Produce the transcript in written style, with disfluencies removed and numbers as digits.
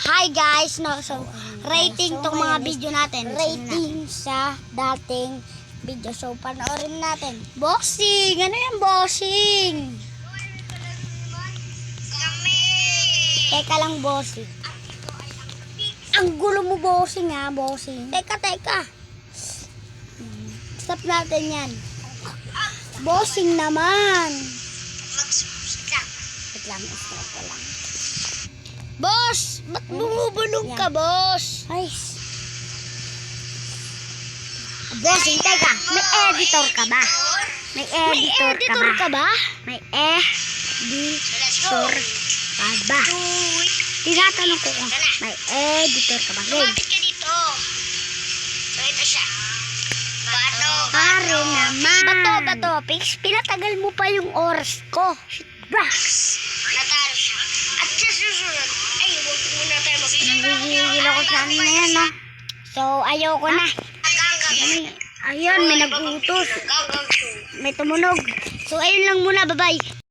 Hi guys, no, so rating tong mga video natin. Rating sa dating video. So, panoorin natin. Boxing! Ano yan, boxing? Teka lang, bossing. Ang gulo mo, bossing, ha, bossing. Teka. Stop natin yan. Bossing naman. Wait lang, stop ko lang. Boss! Ba't bumubulong ka, boss? Ay. Bossing, teka. May editor ka ba? May editor ka ba? May editor ka ba? Tinatanong ko kung may editor ka ba? Game. Lumapit ka dito. So, ito siya. Bato. Pare naman. Bato. Pinatagal mo pa yung oras ko. Bah! Natalo siya. At sa susunod, ay, huwag muna tayo Nagigigil ako sa ano na yan, no? So, ayoko na. Ayun, may nag-utos. May tumunog. So, ayun lang muna. Bye-bye.